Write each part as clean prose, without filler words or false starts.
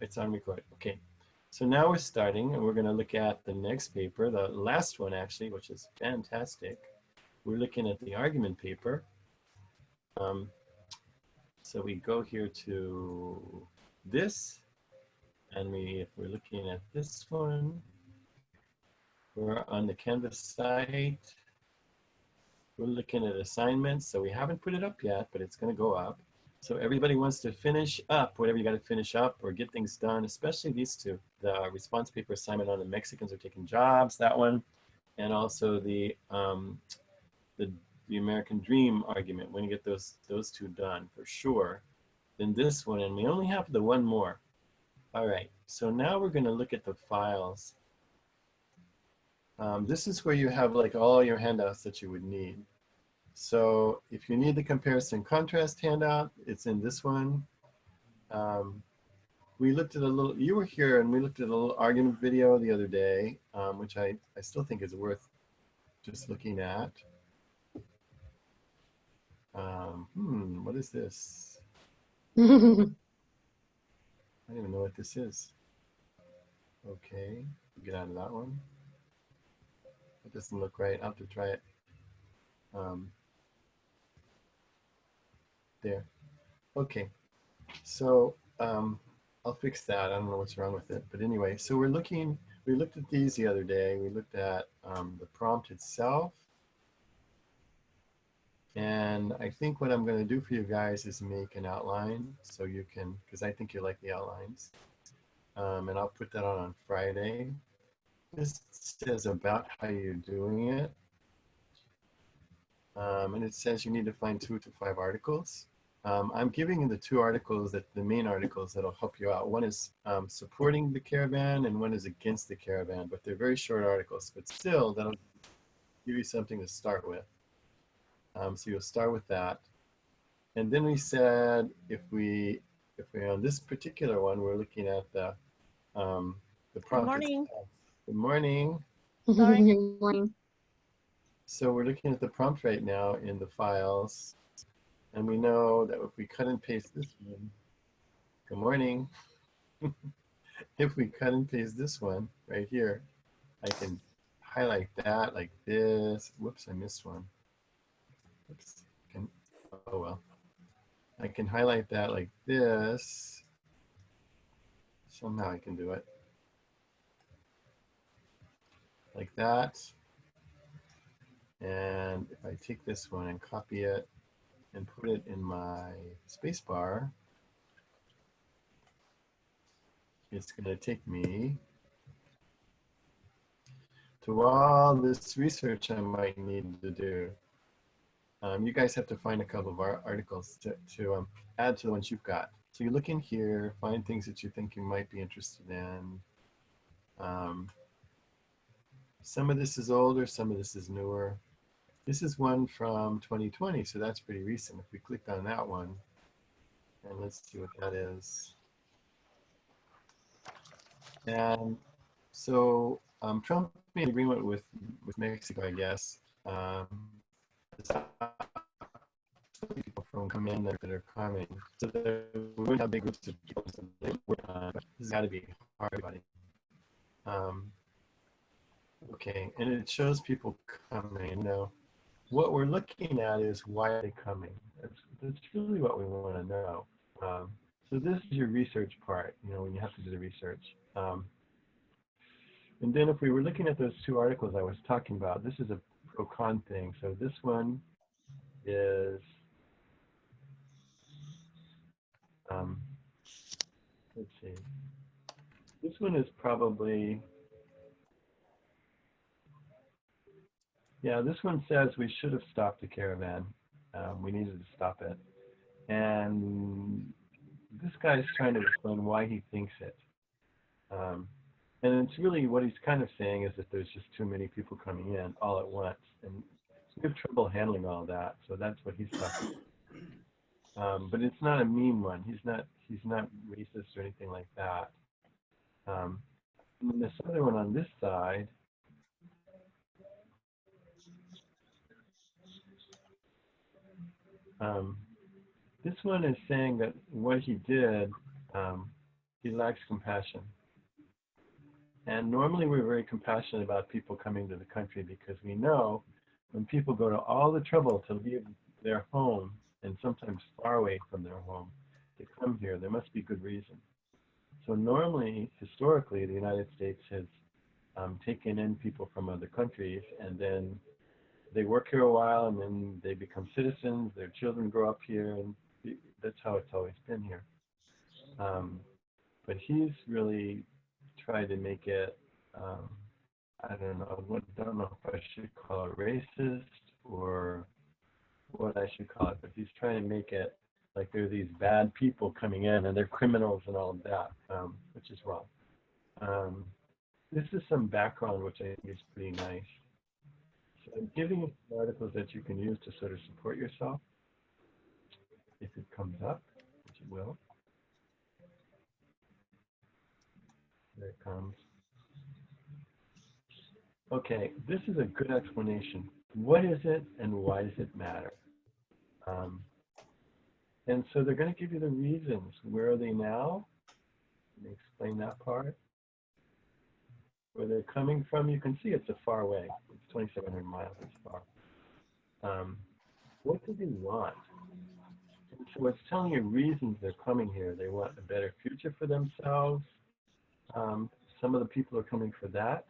It's on record. Okay. So now we're starting, and we're going to look at the next paper, the last one actually, which is fantastic. We're looking at the argument paper. So we go here to this, and if we're looking at this one, we're on the Canvas site. We're looking at assignments, so we haven't put it up yet, but it's going to go up. So everybody wants to finish up whatever you got to finish up or get things done, especially these two. The response paper assignment on the Mexicans are taking jobs, that one, and also the American Dream argument. We're going to get those two done for sure. Then this one, and we only have the one more. All right, so now we're going to look at the files. This is where you have like all your handouts that you would need. So if you need the comparison contrast handout, it's in this one. We looked at a little, you were here and we looked at a little argument video the other day, which I still think is worth just looking at. What is this? I don't even know what this is. Okay, get out of that one. It doesn't look right. I'll have to try it. There. Okay. So I'll fix that. I don't know what's wrong with it. But anyway, so we looked at these the other day. We looked at the prompt itself. And I think what I'm going to do for you guys is make an outline so you can, because I think you like the outlines. And I'll put that on Friday. This says about how you're doing it. And it says you need to find 2 to 5 articles. I'm giving you the 2 articles, the main articles that'll help you out. One is supporting the caravan and one is against the caravan, but they're very short articles, but still that'll give you something to start with. So you'll start with that. And then we said if we on this particular one, we're looking at the prompt. Good morning. Good morning. Sorry. Good morning. So we're looking at the prompt right now in the files. And we know that if we cut and paste this one, good morning. If we cut and paste this one right here, I can highlight that like this. Whoops, I missed one. Oops. Oh well. I can highlight that like this. Somehow I can do it. Like that. And if I take this one and copy it and put it in my spacebar, it's going to take me to all this research I might need to do. You guys have to find a couple of articles to add to the ones you've got. So you look in here, find things that you think you might be interested in. Some of this is older, some of this is newer. This is one from 2020, so that's pretty recent. If we clicked on that one, and let's see what that is. And so Trump made an agreement with Mexico, I guess. People from come in that are coming. So we wouldn't have big groups of people. So this has got to be hard. Okay, and it shows people coming. You know, what we're looking at is why are they coming? That's really what we want to know. So this is your research part, you know, when you have to do the research. And then if we were looking at those 2 articles I was talking about, this is a pro-con thing. So this one is, let's see, this one is probably, yeah, this one says we should have stopped the caravan. We needed to stop it. And this guy's trying to explain why he thinks it. And it's really what he's kind of saying is that there's just too many people coming in all at once. And we have trouble handling all that. So that's what he's talking about. But it's not a mean one. He's not racist or anything like that. And then this other one on this side, this one is saying that what he did He lacks compassion. And normally we're very compassionate about people coming to the country because we know when people go to all the trouble to leave their home, and sometimes far away from their home, to come here, there must be good reason. So normally, historically, the United States has taken in people from other countries, and then they work here a while, and then they become citizens, their children grow up here, and that's how it's always been here. But he's really tried to make it, I don't know if I should call it racist or what I should call it, but he's trying to make it like there are these bad people coming in and they're criminals and all of that, which is wrong. This is some background which I think is pretty nice. So I'm giving you some articles that you can use to sort of support yourself if it comes up, which it will. There it comes. Okay, this is a good explanation. What is it and why does it matter? And so they're going to give you the reasons. Where are they now? Let me explain that part. Where they're coming from, you can see it's a far way. It's 2,700 miles, it's far. What do they want? And so it's telling you reasons they're coming here. They want a better future for themselves. Some of the people are coming for that.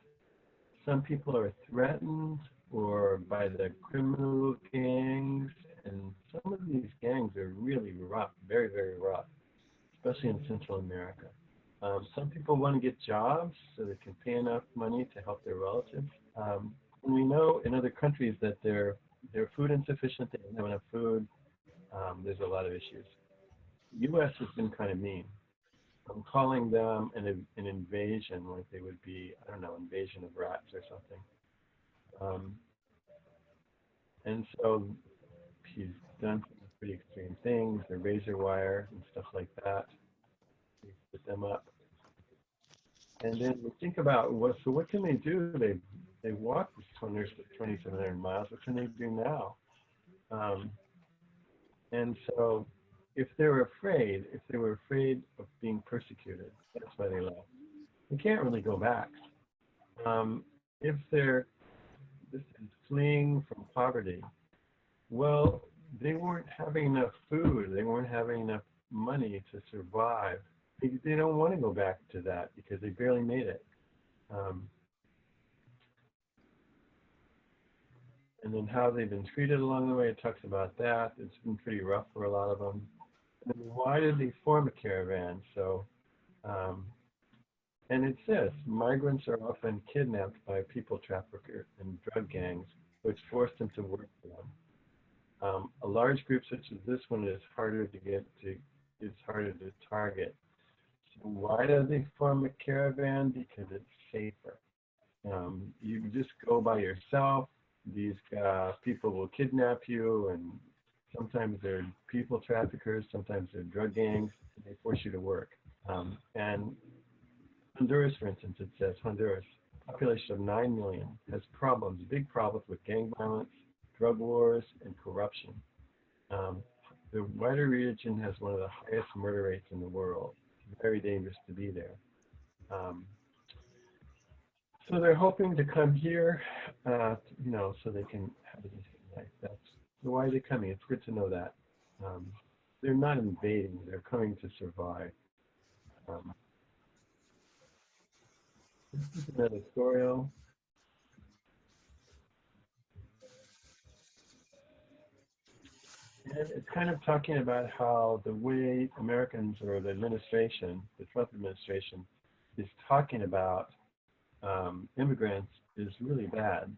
Some people are threatened or by the criminal gangs, and some of these gangs are really rough, very, very rough, especially in Central America. Some people want to get jobs so they can pay enough money to help their relatives. And we know in other countries that they're food insufficient, they don't have enough food. There's a lot of issues. The U.S. has been kind of mean. I'm calling them an invasion, like they would be, I don't know, invasion of rats or something. And so he's done some pretty extreme things, the razor wire and stuff like that. He put them up. And then we think about, what can they do? They walked this 2,700 miles. What can they do now? And so if they were afraid of being persecuted, that's why they left. They can't really go back. If this is fleeing from poverty, well, they weren't having enough food. They weren't having enough money to survive. They don't want to go back to that because they barely made it. And then how they've been treated along the way, it talks about that. It's been pretty rough for a lot of them. And why did they form a caravan? So, and it says, migrants are often kidnapped by people traffickers and drug gangs, which force them to work for them. A large group such as this one is harder to target. So why do they form a caravan? Because it's safer. You just go by yourself. These people will kidnap you, and sometimes they're people traffickers, sometimes they're drug gangs, and they force you to work. And Honduras, for instance, it says Honduras, population of 9 million, has problems, big problems with gang violence, drug wars, and corruption. The wider region has one of the highest murder rates in the world. It's very dangerous to be there. So they're hoping to come here, so they can have a decent life. That's why they're coming. It's good to know that. They're not invading. They're coming to survive. This is an editorial. And it's kind of talking about how the way Americans or the administration, the Trump administration, is talking about immigrants is really bad.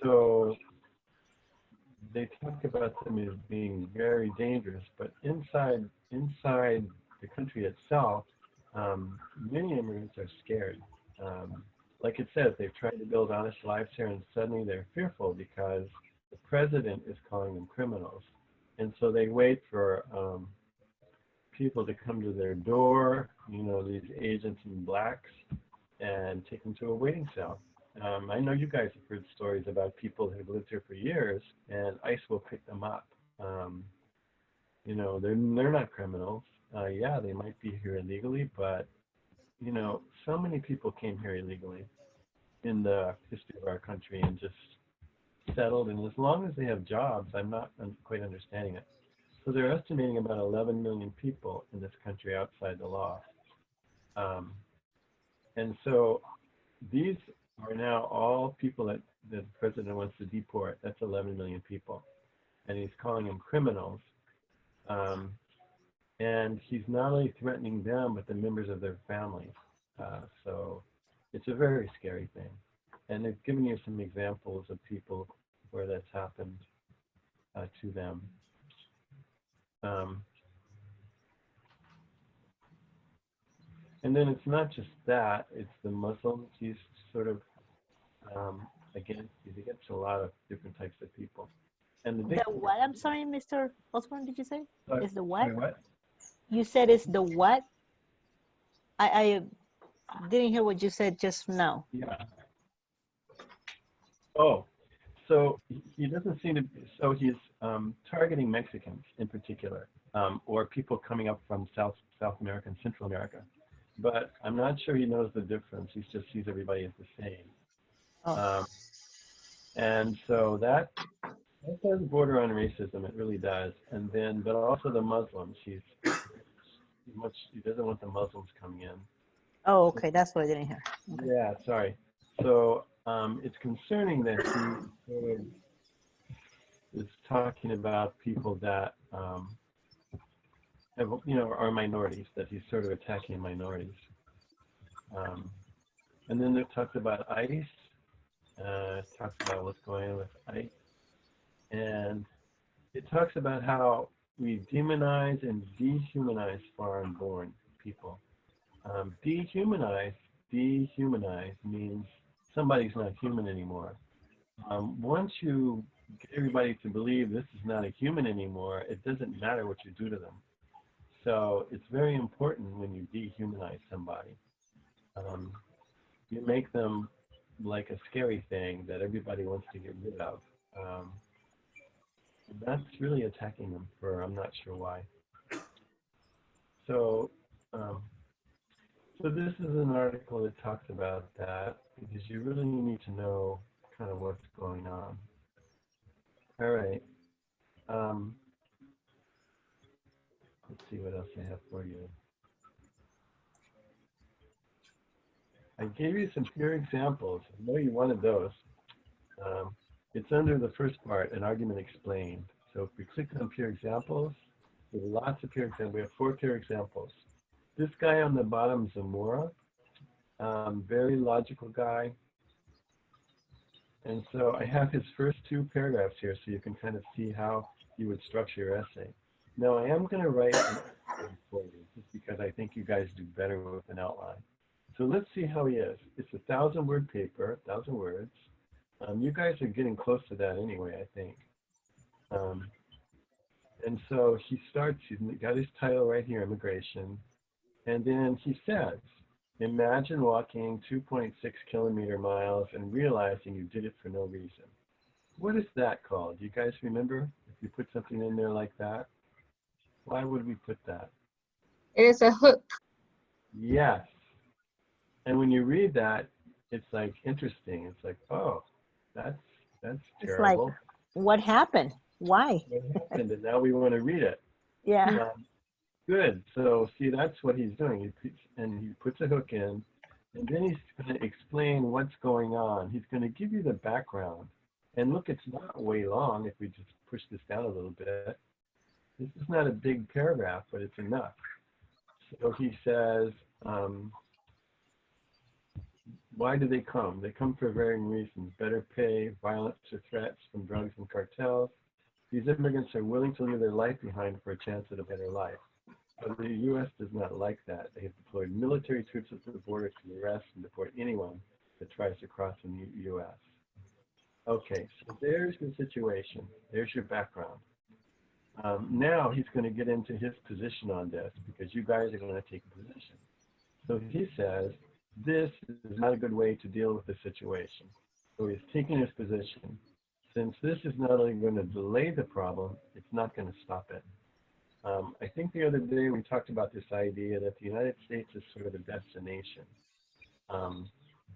So they talk about them as being very dangerous, but inside the country itself, many immigrants are scared. Like it says, they've tried to build honest lives here, and suddenly they're fearful because the president is calling them criminals. And so they wait for people to come to their door, these agents in blacks, and take them to a waiting cell. I know you guys have heard stories about people who've lived here for years, and ICE will pick them up. You know, they're not criminals. Yeah, they might be here illegally, but you know, so many people came here illegally in the history of our country and just settled. And as long as they have jobs, I'm not quite understanding it. So they're estimating about 11 million people in this country outside the law. Um, and so these are now all people that the president wants to deport. That's 11 million people. And he's calling them criminals. Um, and he's not only threatening them, but the members of their families. So it's a very scary thing. And they've given you some examples of people where that's happened to them. Um, and then it's not just that, it's the Muslims. He's sort of he's against a lot of different types of people. And the what? I'm sorry, Mr. Osborne, did you say? Is the what? Sorry, what? You said it's the what? I didn't hear what you said just now. Yeah. Oh, so he doesn't seem to. So he's targeting Mexicans in particular, or people coming up from South America and Central America. But I'm not sure he knows the difference. He just sees everybody as the same. Oh. And so that does border on racism. It really does. And then, but also the Muslims. He doesn't want the Muslims coming in. Oh, okay. That's what I didn't hear. Okay. Yeah, sorry. So it's concerning that he sort of is talking about people that have, you know, are minorities, that he's sort of attacking minorities. And then it talks about ICE. It talks about what's going on with ICE. And it talks about how we demonize and dehumanize foreign-born people. Dehumanize means somebody's not human anymore. Once you get everybody to believe this is not a human anymore, it doesn't matter what you do to them. So it's very important when you dehumanize somebody. You make them like a scary thing that everybody wants to get rid of. That's really attacking them for I'm not sure why. So, so this is an article that talks about that because you really need to know kind of what's going on. All right. Let's see what else I have for you. I gave you some pure examples. I know you wanted those. It's under the first part, an argument explained. So if we click on pure examples, there's lots of pure examples. We have 4 pure examples. This guy on the bottom, Zamora, very logical guy. And so I have his first 2 paragraphs here so you can kind of see how you would structure your essay. Now I am going to write an outline for you just because I think you guys do better with an outline. So let's see how he is. It's a 1,000-word paper, 1,000 words. You guys are getting close to that anyway, I think. And so he starts, he's got his title right here, Immigration. And then he says, imagine walking 2.6 kilometer miles and realizing you did it for no reason. What is that called? Do you guys remember if you put something in there like that? Why would we put that? It is a hook. Yes. And when you read that, it's like interesting. It's like, oh, that's terrible. It's like, what happened? Why? What happened? And now we want to read it. Yeah. Good. So see, that's what he's doing. He puts a hook in, and then he's going to explain what's going on. He's going to give you the background. And look, it's not way long if we just push this down a little bit. This is not a big paragraph, but it's enough. So he says, why do they come? They come for varying reasons: better pay, violence or threats from drugs and cartels. These immigrants are willing to leave their life behind for a chance at a better life. But the U.S. does not like that. They have deployed military troops at the border to arrest and deport anyone that tries to cross in the U.S. Okay, so there's the situation. There's your background. Now he's going to get into his position on this because you guys are going to take a position. So he says, this is not a good way to deal with the situation. So he's taking his position. Since this is not only going to delay the problem, it's not going to stop it. I think the other day we talked about this idea that the United States is sort of a destination.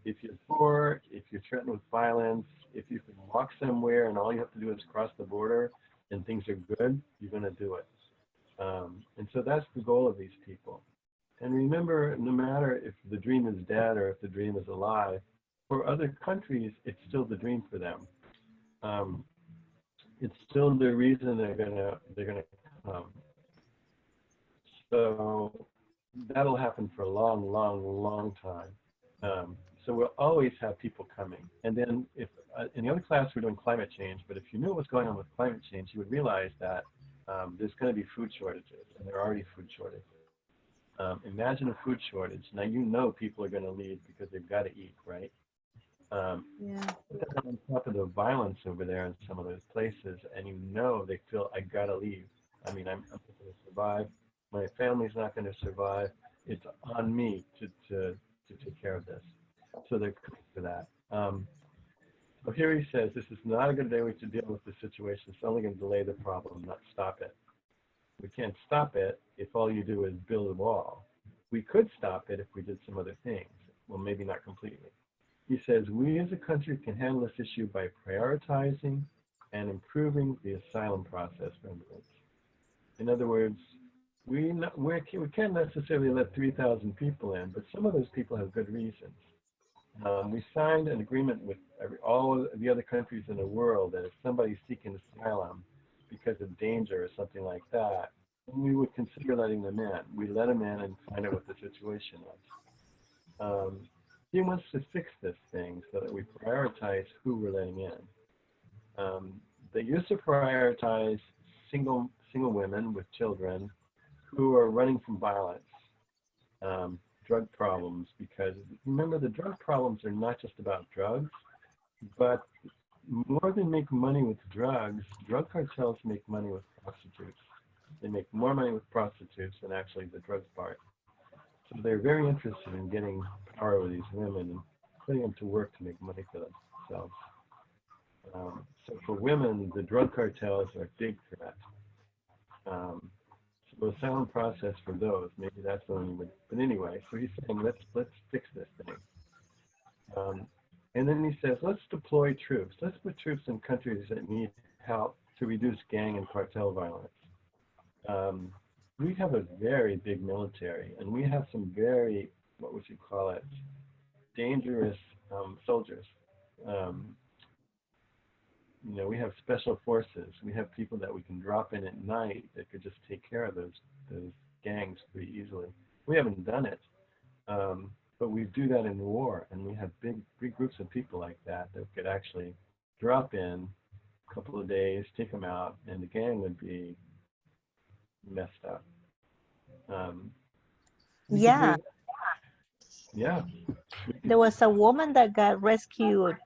If you're poor, if you're threatened with violence, if you can walk somewhere and all you have to do is cross the border and things are good, you're going to do it. And so that's the goal of these people. And remember, no matter if the dream is dead or if the dream is alive, for other countries, it's still the dream for them. It's still the reason they're gonna come. So that'll happen for a long, long, long time. So we'll always have people coming. And then if in the other class we're doing climate change, but if you knew what's going on with climate change, you would realize that there's going to be food shortages, and there are already food shortages. Imagine a food shortage. Now you know people are going to leave because they've got to eat, right? Yeah. Put that on top of the violence over there in some of those places, and you know they feel, I got to leave. I mean, I'm not going to survive. My family's not going to survive. It's on me to take care of this. So they're coming to that. So here he says, this is not a good way to deal with the situation. It's only going to delay the problem, not stop it. We can't stop it if all you do is build a wall. We could stop it if we did some other things. Well, maybe not completely. He says, we as a country can handle this issue by prioritizing and improving the asylum process for immigrants. In other words, we can't necessarily let 3,000 people in, but some of those people have good reasons. We signed an agreement with all of the other countries in the world that if somebody's seeking asylum because of danger or something like that, we would consider letting them in. We let them in and find out what the situation was. He wants to fix this thing so that we prioritize who we're letting in. They used to prioritize single women with children who are running from violence, drug problems, because remember the drug problems are not just about drugs, but more than make money with drugs, drug cartels make money with prostitutes. They make more money with prostitutes than actually the drugs part. So they're very interested in getting power over these women and putting them to work to make money for themselves. So for women, the drug cartels are a big threat. So the asylum process for those, maybe that's the one you would, but anyway, so he's saying, let's fix this thing. And then he says, let's deploy troops. Let's put troops in countries that need help to reduce gang and cartel violence. We have a very big military, and we have some very, what would you call it, dangerous soldiers. You know, we have special forces. We have people that we can drop in at night that could just take care of those gangs pretty easily. We haven't done it, but we do that in war, and we have big groups of people like that could actually drop in a couple of days, take them out, and the gang would be messed up. Yeah. Yeah. There was a woman that got rescued,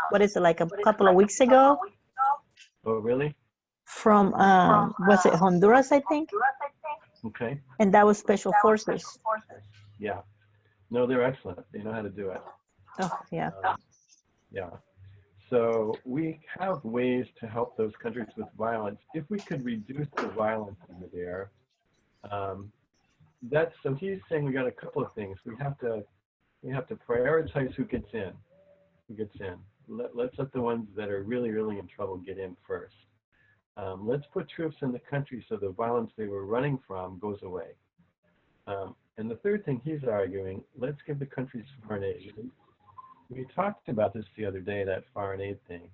what is it, like a couple of weeks ago? Oh, really? From, was it Honduras, I think? Okay. And that was Special Forces. Yeah. No, they're excellent. They know how to do it. Oh, yeah. Yeah. So we have ways to help those countries with violence. If we could reduce the violence over there, so he's saying we got a couple of things. We have to prioritize who gets in. Let's let the ones that are really, really in trouble get in first. Let's put troops in the country so the violence they were running from goes away. And the third thing he's arguing, let's give the countries foreign aid. We talked about this the other day, that foreign aid thing.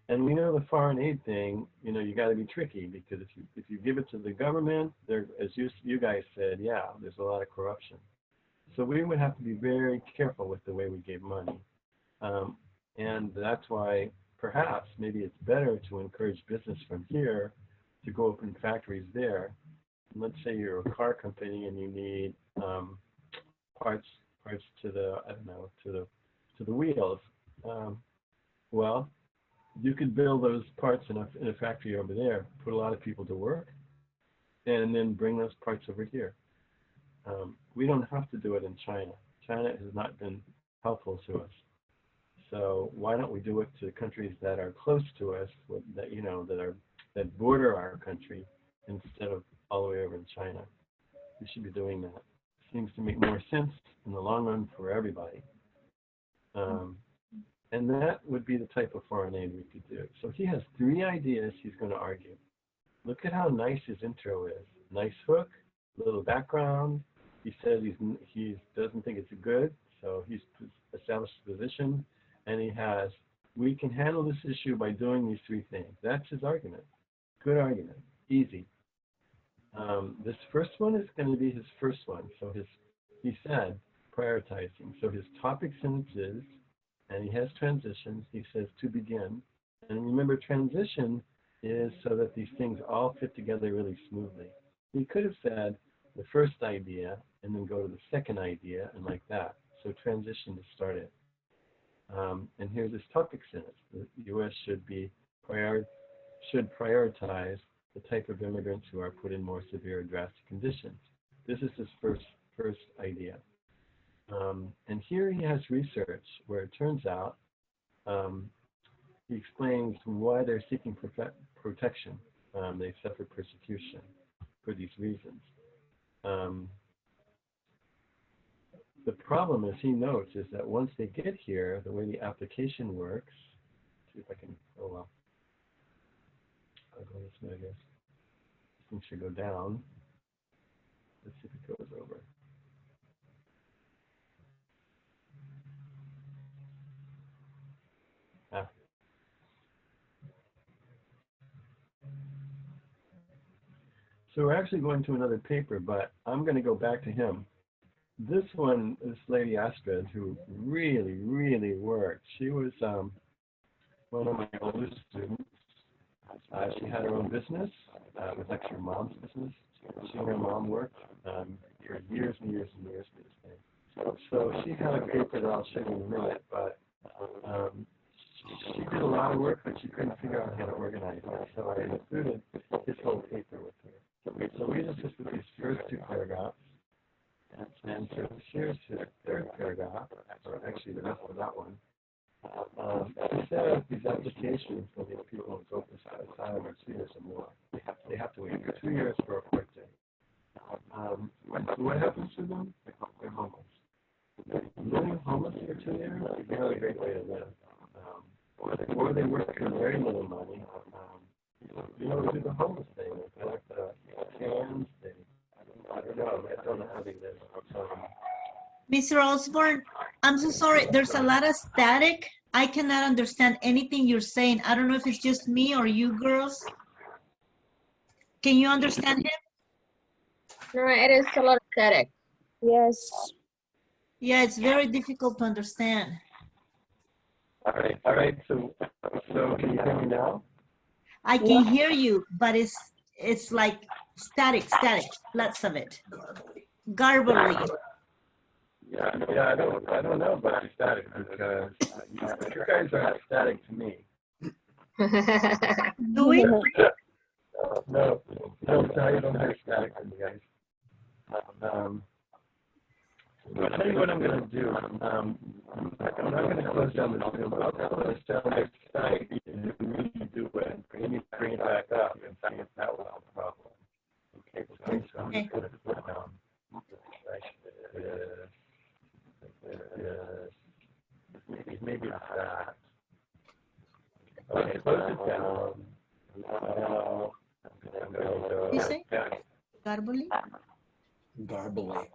And we know the foreign aid thing, you know, you got to be tricky, because if you give it to the government, as you guys said, yeah, there's a lot of corruption. So we would have to be very careful with the way we gave money. And that's why perhaps maybe it's better to encourage business from here to go open factories there. And let's say you're a car company and you need parts to the, I don't know, to the wheels. Well, you could build those parts in a factory over there, put a lot of people to work, and then bring those parts over here. We don't have to do it in China. China has not been helpful to us. So why don't we do it to countries that are close to us, that, you know, that are that border our country instead of all the way over to China. We should be doing that. Seems to make more sense in the long run for everybody. And that would be the type of foreign aid we could do. So he has 3 ideas he's going to argue. Look at how nice his intro is. Nice hook, little background. He says he doesn't think it's good, so he's established a position, and he has, we can handle this issue by doing these 3 things. That's his argument. Good argument. Easy. This first one is going to be his first one. So he said prioritizing. So his topic sentences, and he has transitions. He says to begin. And remember, transition is so that these things all fit together really smoothly. He could have said the first idea and then go to the second idea and like that. So transition to start it. And here's his topic sentence. The U.S. should prioritize the type of immigrants who are put in more severe drastic conditions. This is his first idea. And here he has research where it turns out he explains why they're seeking protection. They suffer persecution for these reasons. The problem, as he notes, is that once they get here, the way the application works, see if I can, oh well, I'll go this way, I guess. This thing should go down. Let's see if it goes over. Ah. So we're actually going to another paper, but I'm going to go back to him. This one, this lady Astrid, who really, really worked. She was one of my oldest students. She had her own business. It was actually her mom's business. She and her mom worked for years and years and years. So she had a paper that I'll show you in a minute, but she did a lot of work, but she couldn't figure out how to organize it. So I included this whole paper with her. So we just with these first 2 paragraphs. And so here's his 3rd paragraph, or actually the rest of that one. Instead of these applications for these people who go for asylum for 2 years or more, they have to wait for 2 years for a court date. So what happens to them? They're homeless. Living homeless for 2 years is not a great way to live. Or they work for very little money. They do the homeless thing. They collect the cans. I don't know how they live. Mr. Osborne, I'm so sorry. There's a lot of static. I cannot understand anything you're saying. I don't know if it's just me or you girls. Can you understand him? No, it is a lot of static. Yes. Yeah, it's very difficult to understand. All right. So can you hear me now? I can hear you, but it's like static, lots of it. Garbly. Yeah, I don't know about static because you guys are not static to me. Do we? No, I don't have static to you guys. I'll tell you what I'm going to do. I'm not going to close down the Zoom. I'll close down the site and redo it and bring it back up and see if that was a problem. Okay, so I'm just going to put down maybe it's that. Okay, close it down. Now I'm going to go. You say? Garbly? Garbly.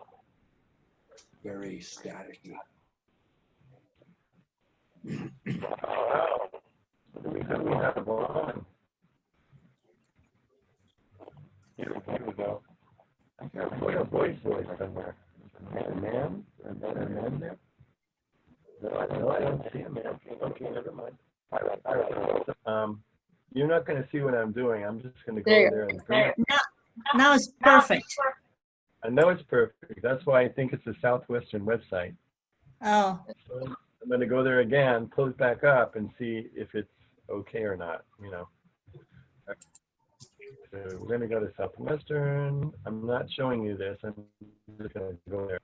Very staticky. Wow. We have one. Here we go. I got a voice somewhere. A man? Is there a man there? No, I don't see a man. Okay, never mind. All right. You're not going to see what I'm doing. I'm just going to go there and bring it. Now it's perfect. I know it's perfect. That's why I think it's a Southwestern website. Oh. So I'm going to go there again, pull it back up, and see if it's okay or not. So we're going to go to Southwestern. I'm not showing you this. I'm just going to go there.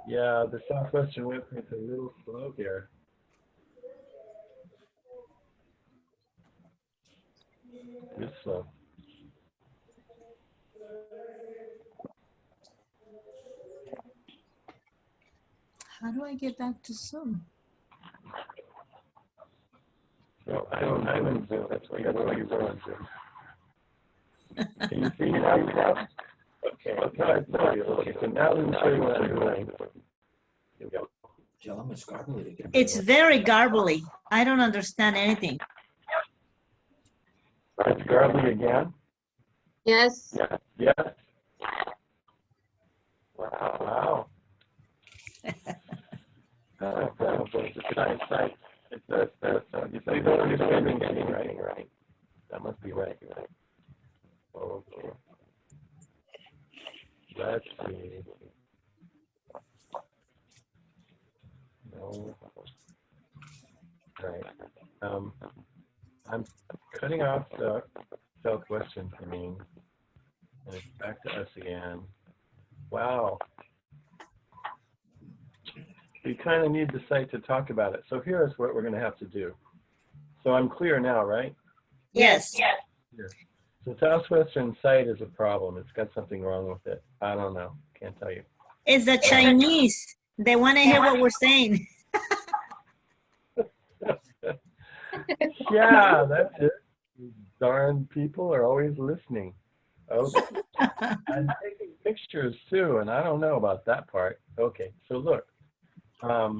Yeah, the Southwestern website's a little slow here. It's slow. How do I get back to Zoom? So I'm in Zoom. That's why you were on Zoom. Can you see me now? Okay, okay, so now let me show you what I'm doing. Here we go. Tell them it's garbly again. It's very garbly. I don't understand anything. It's garbly again? Yes. Yes. Wow. It's a nice site. You say don't understand anything, right? That must be right. Okay. Let's see. No. Right. I'm cutting off the Southwestern thing, and it's back to us again. Wow. We kind of need the site to talk about it. So here's what we're going to have to do. So I'm clear now, right? Yes. The Southwestern site is a problem. It's got something wrong with it. I don't know. Can't tell you. It's the Chinese. They want to hear what we're saying. Yeah, that's it. These darn people are always listening. Okay. I'm taking pictures too, and I don't know about that part. Okay, so look. I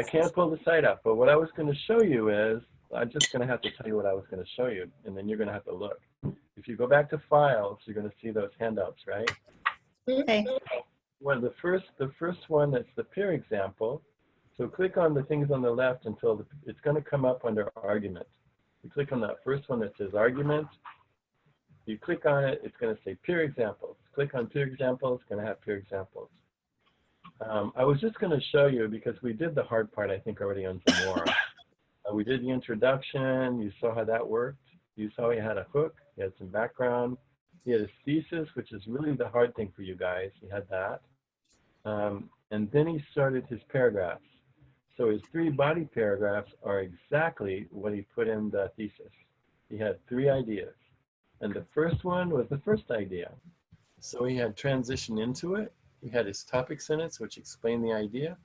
can't pull the site up, but what I was going to show you is, I'm just going to have to tell you what I was going to show you, and then you're going to have to look. If you go back to files, you're going to see those handouts, right? Okay. Well, the first one, that's the peer example. So click on the things on the left until it's going to come up under argument. You click on that first one that says argument. You click on it, it's going to say peer examples. Click on peer examples, it's going to have peer examples. I was just going to show you, because we did the hard part, I think, already on Zamora. We did the introduction. You saw how that worked. You saw he had a hook. He had some background. He had his thesis, which is really the hard thing for you guys. He had that. And then he started his paragraphs. So his 3 body paragraphs are exactly what he put in the thesis. He had 3 ideas. And the first one was the first idea. So he had transition into it. He had his topic sentence, which explained the idea.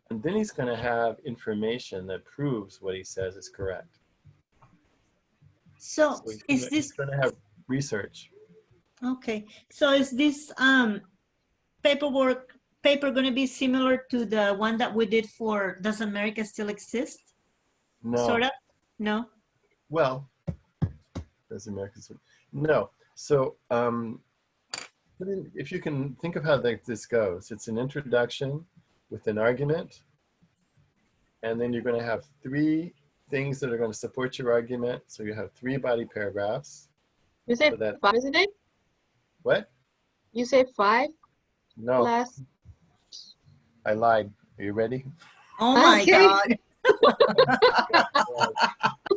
And then he's going to have information that proves what he says is correct. So is this he's going to have research. okay? So is this paper going to be similar to the one that we did for Does America Still Exist? No. Sort of? No. Well, Does America Still? No. So if you can think of how this goes, it's an introduction with an argument, and then you're going to have 3 things that are going to support your argument. So you have 3 body paragraphs. You say So 5, isn't it? What? You say 5? No, Last. I lied. Are you ready? Oh my Okay. God.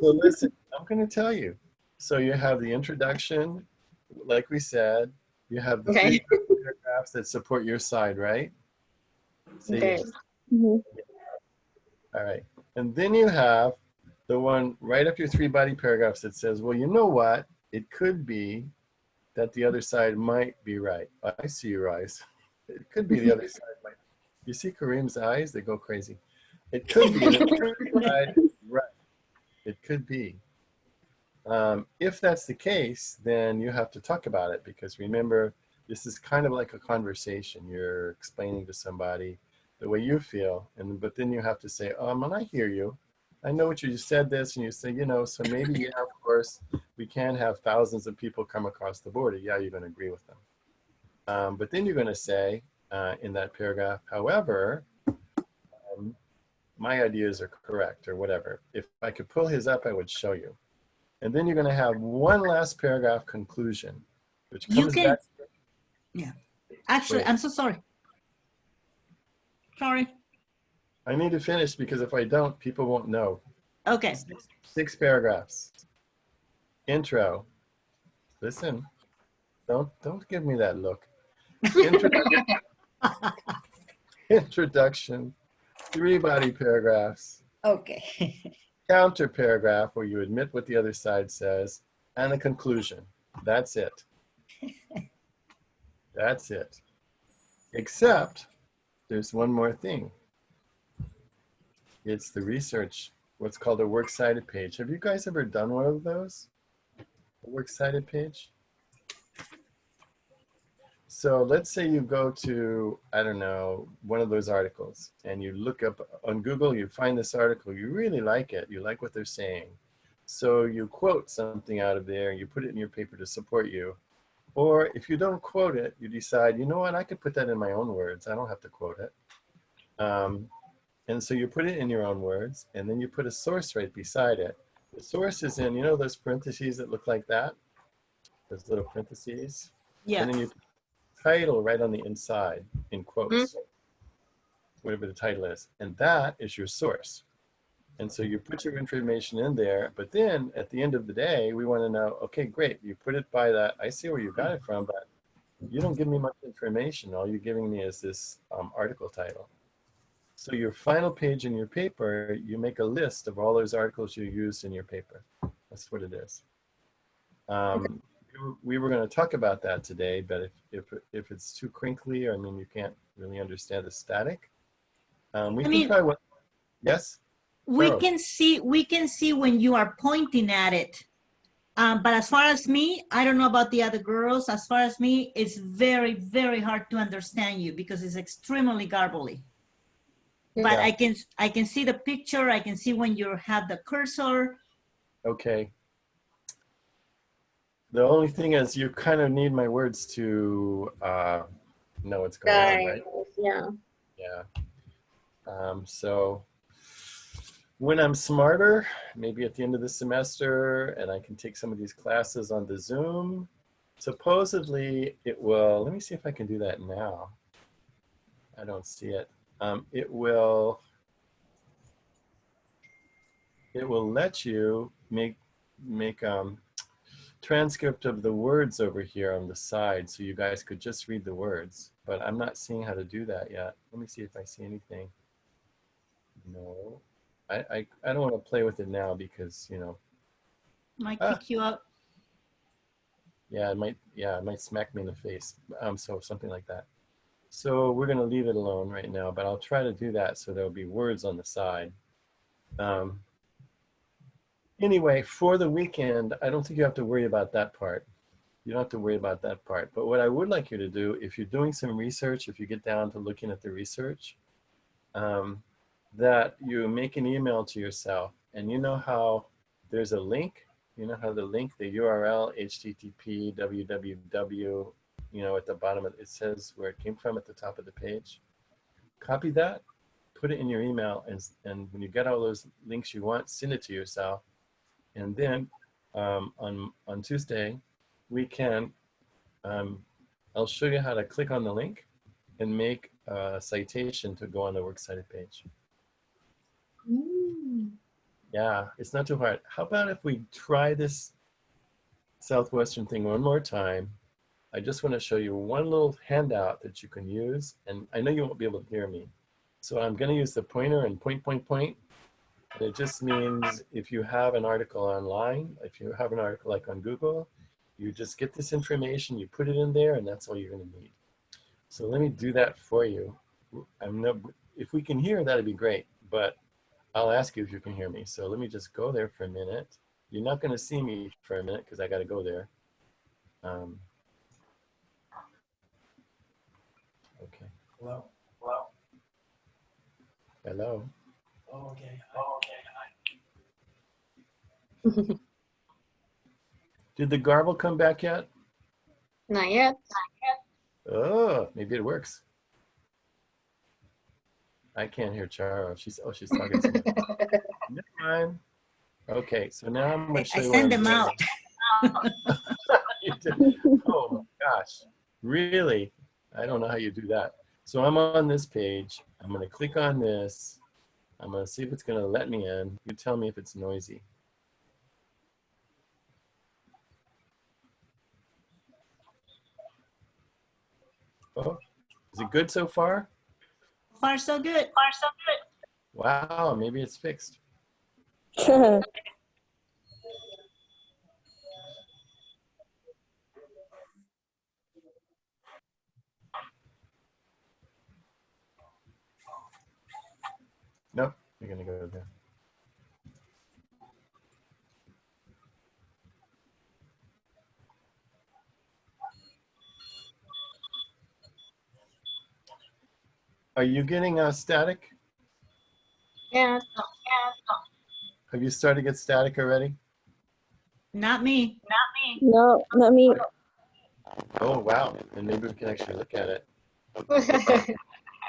So listen, I'm going to tell you. So you have the introduction, like we said. You have the 3 paragraphs that support your side, right? Say Okay. yes. All right. And then you have the one right up your 3 body paragraphs that says, well, you know what? It could be that the other side might be right. I see your eyes. It could be the other side might. You see Kareem's eyes? They go crazy. It could be that the other side is right. It could be. If that's the case, then you have to talk about it, because remember, this is kind of like a conversation. You're explaining to somebody the way you feel, but then you have to say, and I hear you. I know what you said this, and you say, so maybe, yeah, of course, we can have thousands of people come across the border. Yeah, you're going to agree with them. But then you're going to say in that paragraph, however, my ideas are correct, or whatever. If I could pull his up, I would show you. And then you're going to have one last paragraph conclusion, which comes back. Yeah. Actually, Wait. I'm so sorry. Sorry. I need to finish, because if I don't, people won't know. Okay. 6 paragraphs. Intro. Listen. Don't give me that look. introduction, 3 body paragraphs, Okay. counter paragraph where you admit what the other side says, and a conclusion. That's it. That's it. Except there's one more thing. It's the research, what's called a Works Cited page. Have you guys ever done one of those? A Works Cited page? So let's say you go to, I don't know, one of those articles and you look up on Google, you find this article, you really like it, you like what they're saying. So you quote something out of there and you put it in your paper to support you. Or if you don't quote it, you decide, you know what, I could put that in my own words. I don't have to quote it. And so you put it in your own words and then you put a source right beside it. The source is in, you know, those parentheses that look like that? Those little parentheses. Yeah. And then you put the title right on the inside in quotes, whatever the title is. And that is your source. And so you put your information in there, but then at the end of the day, we want to know, okay, great, you put it by that. I see where you got it from, but you don't give me much information. All you're giving me is this article title. So your final page in your paper, you make a list of all those articles you used in your paper. That's what it is. We were going to talk about that today, but if it's too crinkly, or I mean, you can't really understand the static, we can try what, yes? We can see when you are pointing at it. But as far as me, I don't know about the other girls. As far as me, it's very, very hard to understand you because it's extremely garbly. But Yeah. I can see the picture. I can see when you have the cursor. Okay. The only thing is you kind of need my words to know what's going on, right? Yeah. Yeah. So when I'm smarter, maybe at the end of the semester, and I can take some of these classes on the Zoom, supposedly it will, let me see if I can do that now. I don't see it. It will let you make transcript of the words over here on the side, so you guys could just read the words, but I'm not seeing how to do that yet. Let me see if I see anything. No, I don't want to play with it now because, you know, Might kick you out. yeah, it might smack me in the face. So something like that. So we're going to leave it alone right now, but I'll try to do that so there'll be words on the side. Anyway, for the weekend, I don't think you have to worry about that part. You don't have to worry about that part. But what I would like you to do, if you're doing some research, if you get down to looking at the research, that you make an email to yourself. And you know how there's a link? You know how the link, the URL, HTTP, www, you know, at the bottom of it says where it came from at the top of the page. Copy that, put it in your email, and when you get all those links you want, send it to yourself. And then on Tuesday, we can, I'll show you how to click on the link and make a citation to go on the Works Cited page. Yeah, it's not too hard. How about if we try this Southwestern thing one more time? I just want to show you one little handout that you can use, and I know you won't be able to hear me. So I'm going to use the pointer and point. And it just means if you have an article online, if you have an article like on Google, you just get this information, you put it in there, and that's all you're going to need. So let me do that for you. If we can hear, that'd be great, but I'll ask you if you can hear me. So let me just go there for a minute. You're not going to see me for a minute because I got to go there. Okay. Hello. Hello. Oh, okay. Did the garble come back yet? Not yet. Oh, maybe it works. I can't hear Charo. She's talking to me. Never mind. Okay, so now I'm going to show you. I send them out. You did. Oh my gosh, really? I don't know how you do that. So I'm on this page. I'm going to click on this. I'm going to see if it's going to let me in. You tell me if it's noisy. Oh, Is it good so far? Far so good. Wow, maybe it's fixed. Nope, you're gonna go there. Are you getting static? Yes. Have you started to get static already? Not me. No, not me. Oh, wow. And maybe we can actually look at it. Yeah,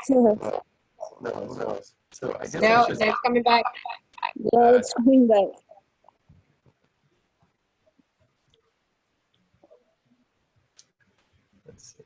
No, who knows? So I guess I No, should. they're coming back. it's coming back. Let's see.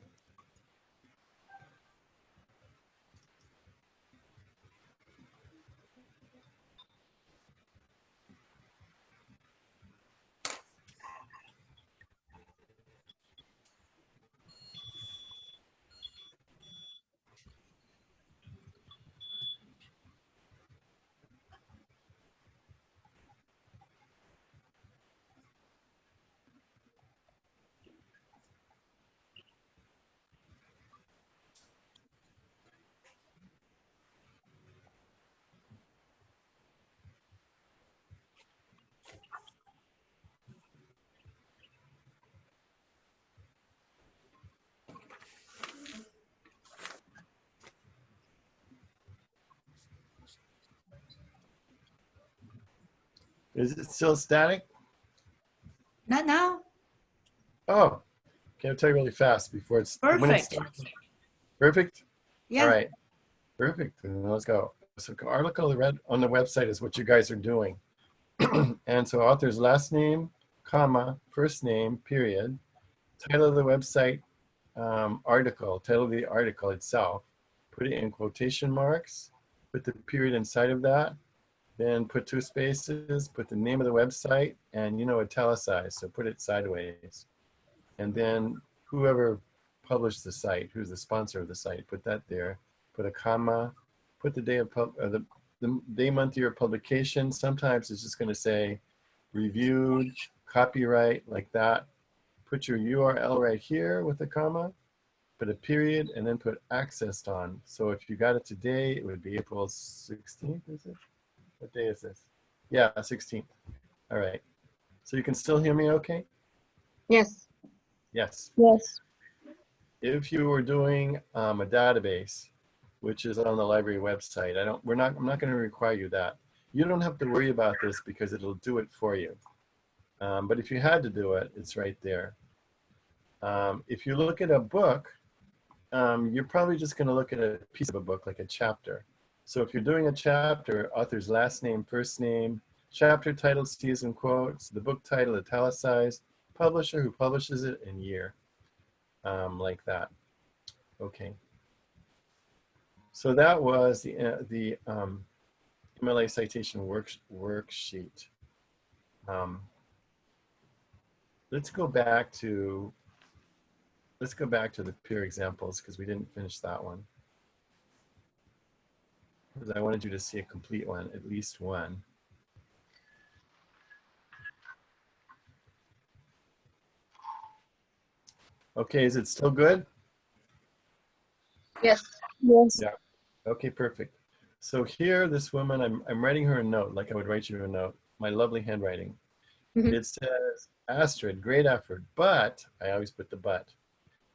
Is it still static? Not now. Oh, can I tell you really fast before it's when it Perfect. starts? Perfect. Yeah. All right. Perfect. Then let's go. So article read on the website is what you guys are doing. And so author's last name, comma, first name, period, title of the website, title of the article itself, put it in quotation marks, put the period inside of that, then put 2 spaces, put the name of the website, and italicize, so put it sideways. And then whoever published the site, who's the sponsor of the site, put that there, put a comma, put the day of the day, month, year of publication. Sometimes it's just going to say reviewed, copyright, like that. Put your URL right here with a comma, put a period, and then put accessed on. So if you got it today, it would be April 16th, is it? What day is this? Yeah, 16th. All right. So you can still hear me okay? Yes. Yes. Yes. If you were doing a database, which is on the library website, I'm not going to require you that. You don't have to worry about this because it'll do it for you. But if you had to do it, it's right there. If you look at a book, you're probably just going to look at a piece of a book, like a chapter. So if you're doing a chapter, author's last name, first name, chapter title, season quotes, the book title italicized, publisher who publishes it, and year, like that. Okay. So that was the MLA citation worksheet. Let's go back to the peer examples because we didn't finish that one. Because I wanted you to see a complete one, at least one. Okay, is it still good? Yes. Yes. Yeah. Okay, perfect. So here, this woman, I'm writing her a note, like I would write you a note, my lovely handwriting. Mhm. It says, Astrid, great effort, but, I always put the but,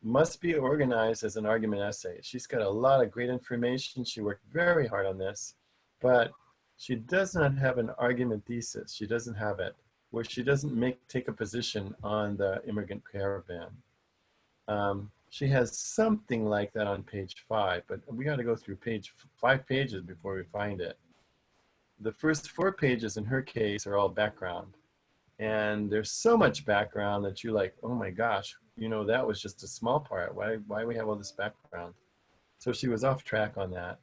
must be organized as an argument essay. She's got a lot of great information. She worked very hard on this, but she does not have an argument thesis. She doesn't have it, where she doesn't take a position on the immigrant caravan. She has something like that on page 5, but we got to go through 5 pages before we find it. The first 4 pages in her case are all background. And there's so much background that you're like, oh my gosh, that was just a small part. Why we have all this background? So she was off track on that.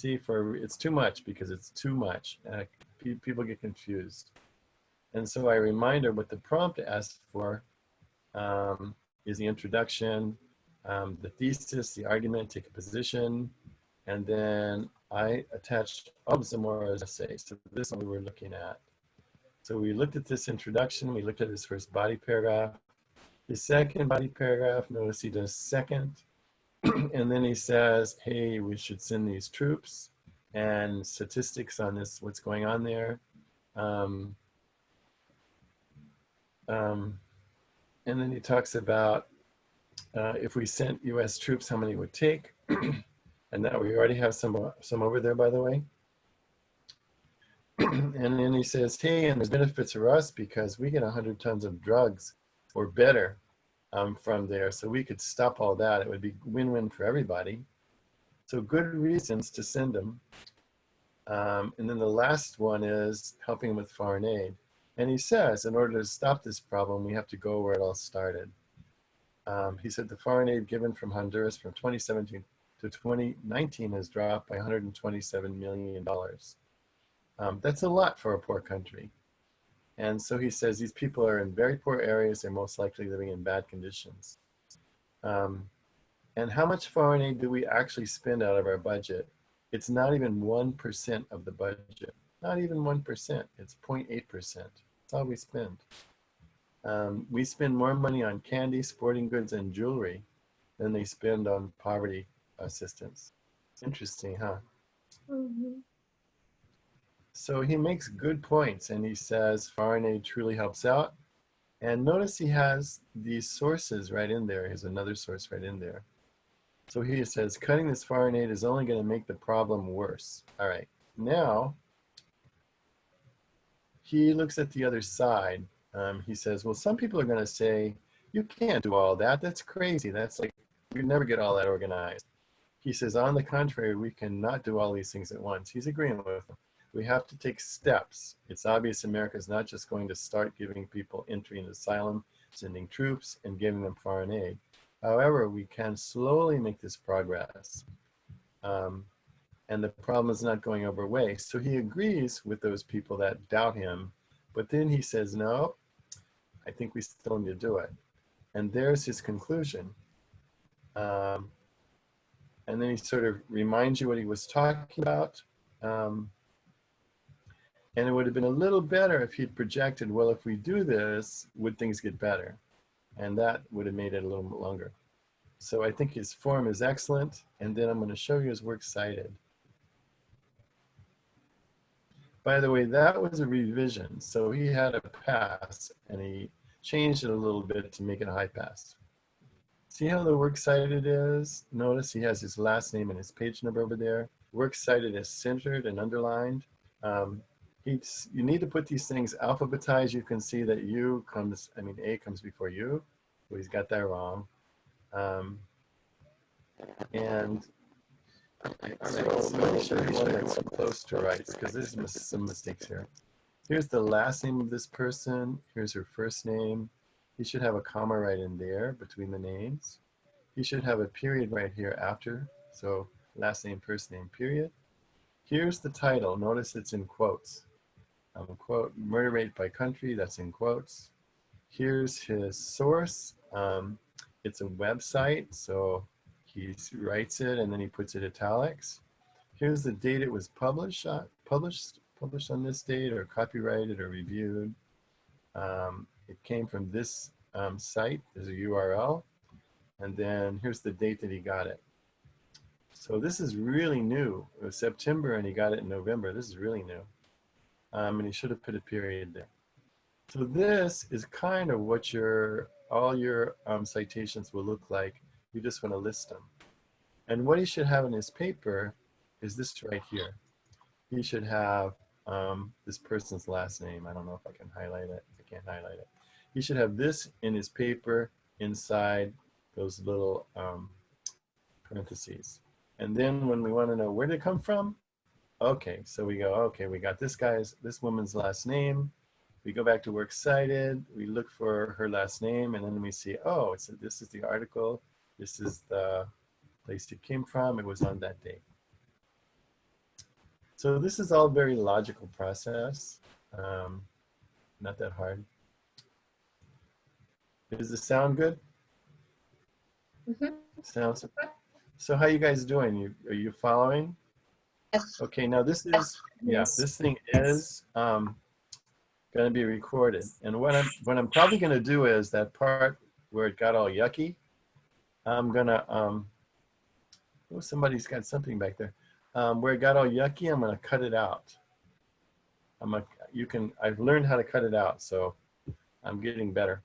It's too much because it's too much. People get confused. And so I remind her what the prompt asked for is the introduction, the thesis, the argument, take a position, and then I attached all of some more essays. So this one we were looking at. So we looked at this introduction, we looked at his first body paragraph. His second body paragraph, notice he does second, and then he says, hey, we should send these troops and statistics on this, what's going on there. And then he talks about if we sent US troops, how many it would take. And that we already have some over there, by the way. And then he says, hey, and there's benefits for us because we get 100 tons of drugs or better from there. So we could stop all that. It would be win-win for everybody. So good reasons to send them. And then the last one is helping with foreign aid. And he says, in order to stop this problem, we have to go where it all started. He said the foreign aid given from Honduras from 2017 to 2019 has dropped by $127 million. That's a lot for a poor country. And so he says these people are in very poor areas. They're most likely living in bad conditions. And how much foreign aid do we actually spend out of our budget? It's not even 1% of the budget. Not even 1%. It's 0.8%. That's all we spend. We spend more money on candy, sporting goods, and jewelry than they spend on poverty assistance. It's interesting, huh? Mm-hmm. So he makes good points, and he says foreign aid truly helps out. And notice he has these sources right in there. Here's another source right in there. So he says cutting this foreign aid is only going to make the problem worse. All right, now he looks at the other side. He says, well, some people are going to say, you can't do all that. That's crazy. That's like, we never get all that organized. He says, on the contrary, we cannot do all these things at once. He's agreeing with them. We have to take steps. It's obvious America is not just going to start giving people entry and asylum, sending troops, and giving them foreign aid. However, we can slowly make this progress. And the problem is not going over waste. So he agrees with those people that doubt him. But then he says, no, I think we still need to do it. And there's his conclusion. And then he sort of reminds you what he was talking about. And it would have been a little better if he'd projected, well, if we do this, would things get better? And that would have made it a little bit longer. So I think his form is excellent. And then I'm going to show you his Works Cited. By the way, that was a revision. So he had a pass and he changed it a little bit to make it a high pass. See how the Works Cited is? Notice he has his last name and his page number over there. Works Cited is centered and underlined. You need to put these things alphabetized. You can see that A comes before U. So he's got that wrong. And so let me show you one that's close to right, because there's some mistakes here. Here's the last name of this person. Here's her first name. He should have a comma right in there between the names. He should have a period right here after. So last name, first name, period. Here's the title. Notice it's in quotes. Quote, murder rate by country, that's in quotes. Here's his source. It's a website, so he writes it and then he puts it italics. Here's the date it was published on this date, or copyrighted or reviewed. It came from this site. There's a URL. And then here's the date that he got it. So this is really new. It was September and he got it in November. This is really new. And he should have put a period there. So this is kind of what all your citations will look like. You just want to list them. And what he should have in his paper is this right here. He should have this person's last name. I don't know if I can highlight it. I can't highlight it. He should have this in his paper inside those little parentheses. And then when we want to know where did it come from, okay, so we go, okay, we got this woman's last name. We go back to Works Cited. We look for her last name, and then we see, oh, this is the article. This is the place it came from. It was on that date. So this is all very logical process. Not that hard. Does this sound good? Mhm. Sounds. So how you guys doing? Are you following? Yes. Okay, now this is, yeah, Yes. this thing is going to be recorded. And what I'm probably going to do is that part where it got all yucky, I'm going to, oh, somebody's got something back there. Where it got all yucky, I'm going to cut it out. I've learned how to cut it out, so I'm getting better.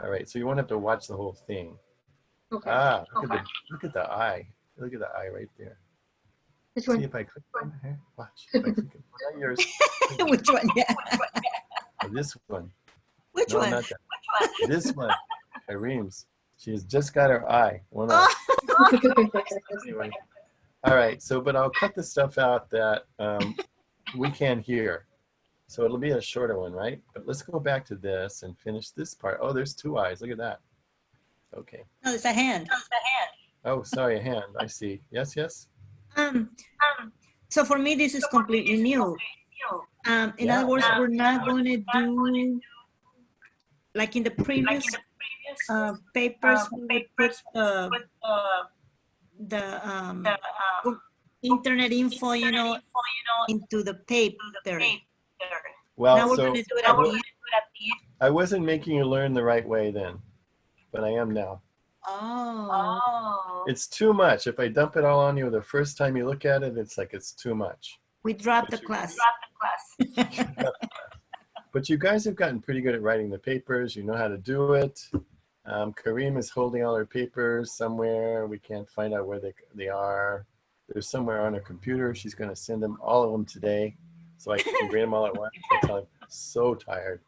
All right, so you won't have to watch the whole thing. Okay. Ah, look at the eye. Look at the eye right there. Which See one? if I click on here. Watch. If I click it. Not yours. Which one? Yeah. Oh, this one. Which No, one? not that. This one. Irene's. She's just got her eye. One eye. Oh, Anyway. All right. So, but I'll cut the stuff out that we can't hear. So it'll be a shorter one, right? But let's go back to this and finish this part. Oh, there's two eyes. Look at that. Okay. no, it's a hand. Oh, sorry, a hand. I see. Yes, yes. So for me, this is completely new. In other words, we're not going to do like in the previous papers. We would put the internet info, you know, into the paper. Well, Now we're so going to do it at the end. I wasn't making you learn the right way then, but I am now. Oh, It's too much. If I dump it all on you the first time you look at it, it's like it's too much. we dropped the class. But you guys have gotten pretty good at writing the papers. You know how to do it. Kareem is holding all her papers somewhere. We can't find out where they are. They're somewhere on her computer. She's going to send them, all of them today, so I can grade them all at once. I tell you, I'm so tired.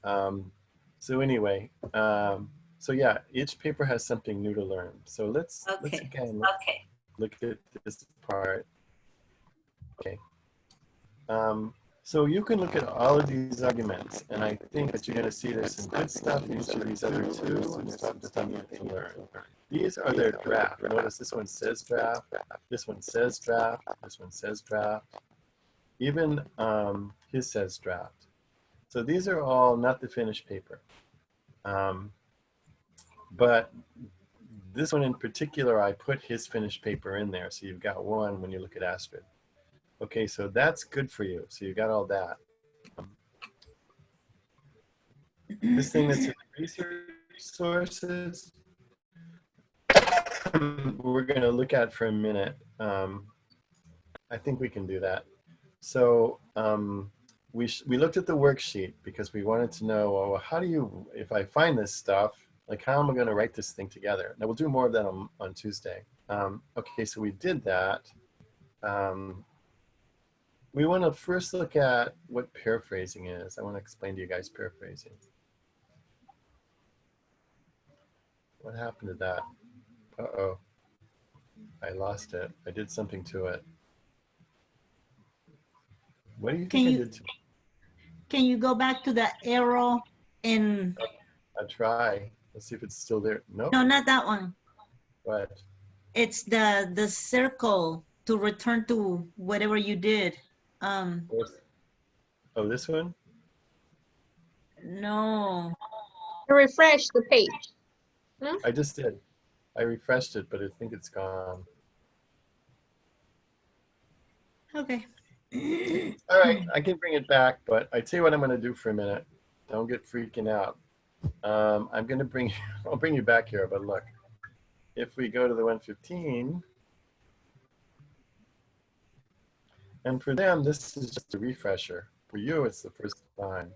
So anyway, so yeah, each paper has something new to learn. So let's again look at this part. Okay. So you can look at all of these arguments, and I think that you're going to see there's some good stuff in each of these other two, and some stuff you have to learn. These are their draft. Notice this one says draft, this one says draft, this one says draft. Even his says draft. So these are all not the finished paper. But this one in particular, I put his finished paper in there, so you've got one when you look at Astrid. Okay, so that's good for you. So you got all that. This thing that's in the research sources, we're going to look at for a minute. I think we can do that. So we looked at the worksheet because we wanted to know, well, how do you, if I find this stuff, like how am I going to write this thing together? Now we'll do more of that on Tuesday. Okay, so we did that. We want to first look at what paraphrasing is. I want to explain to you guys paraphrasing. What happened to that? Uh-oh. I lost it. I did something to it. What do you think I did to it? Can you go back to the arrow and... I'll try. Let's see if it's still there. Nope. No, not that one. What? It's the circle to return to whatever you did. Oh, this one? No. Refresh the page. I just did. I refreshed it, but I think it's gone. Okay. All right, I can bring it back, but I tell you what I'm going to do for a minute. Don't get freaking out. I'm going to bring, I'll bring you back here, but look, if we go to the 115, and for them, this is just a refresher. For you, it's the first time.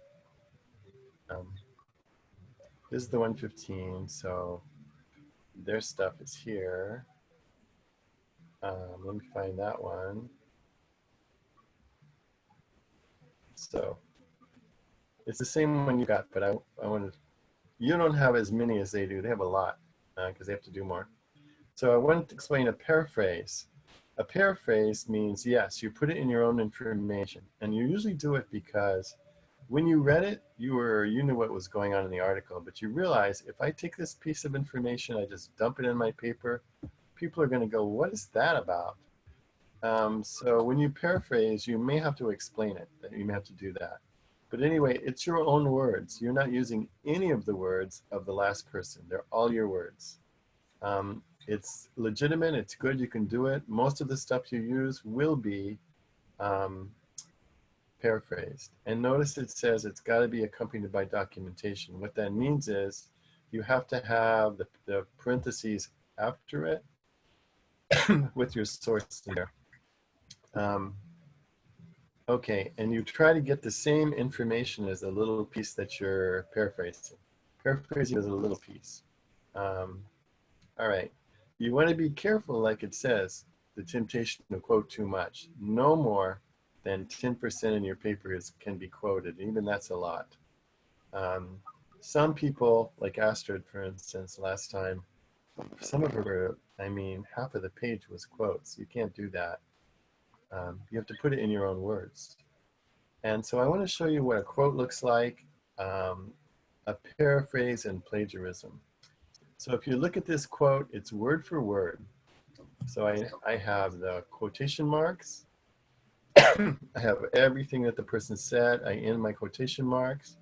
This is the 115, so their stuff is here. Let me find that one. So it's the same one you got, but I wanted, you don't have as many as they do. They have a lot because they have to do more. So I wanted to explain a paraphrase. A paraphrase means, yes, you put it in your own information, and you usually do it because when you read it, you knew what was going on in the article, but you realize if I take this piece of information, I just dump it in my paper, people are going to go, what is that about? So when you paraphrase, you may have to explain it, that you may have to do that. But anyway, it's your own words. You're not using any of the words of the last person. They're all your words. It's legitimate, it's good, you can do it. Most of the stuff you use will be paraphrased. And notice it says it's got to be accompanied by documentation. What that means is you have to have the parentheses after it with your source there. Okay, and you try to get the same information as the little piece that you're paraphrasing. Paraphrasing is a little piece. All right, you want to be careful, like it says, the temptation to quote too much. No more than 10% in your paper can be quoted. Even that's a lot. Some people, like Astrid, for instance, last time, some of her, I mean, half of the page was quotes. You can't do that. You have to put it in your own words. And so I want to show you what a quote looks like, a paraphrase, and plagiarism. So if you look at this quote, it's word for word. So I have the quotation marks. I have everything that the person said. I end my quotation marks.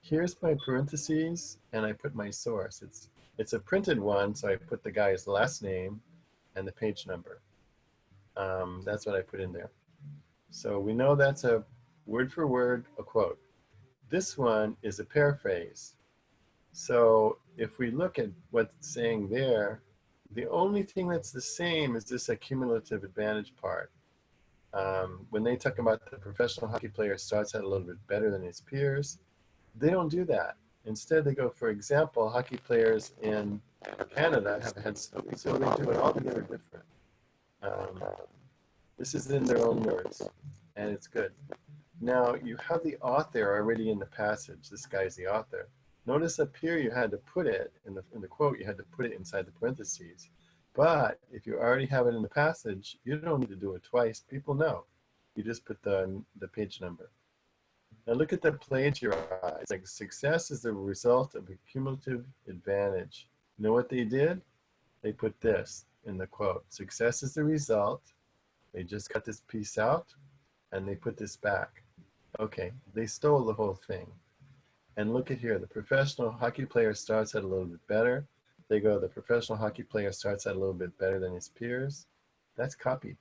Here's my parentheses, and I put my source. It's a printed one, so I put the guy's last name and the page number. That's what I put in there. So we know that's a word for word, a quote. This one is a paraphrase. So if we look at what's saying there, the only thing that's the same is this accumulative advantage part. When they talk about the professional hockey player starts out a little bit better than his peers, they don't do that. Instead, they go, for example, hockey players in Canada have had, so they do it altogether different. This is in their own words, and it's good. Now, you have the author already in the passage. This guy's the author. Notice up here you had to put it, in the quote, you had to put it inside the parentheses. But if you already have it in the passage, you don't need to do it twice. People know. You just put the page number. Now look at the plagiarize. Like success is the result of a cumulative advantage. You know what they did? They put this in the quote. Success is the result. They just cut this piece out and they put this back. Okay, they stole the whole thing. And look at here, the professional hockey player starts out a little bit better. They go, the professional hockey player starts out a little bit better than his peers. That's copied.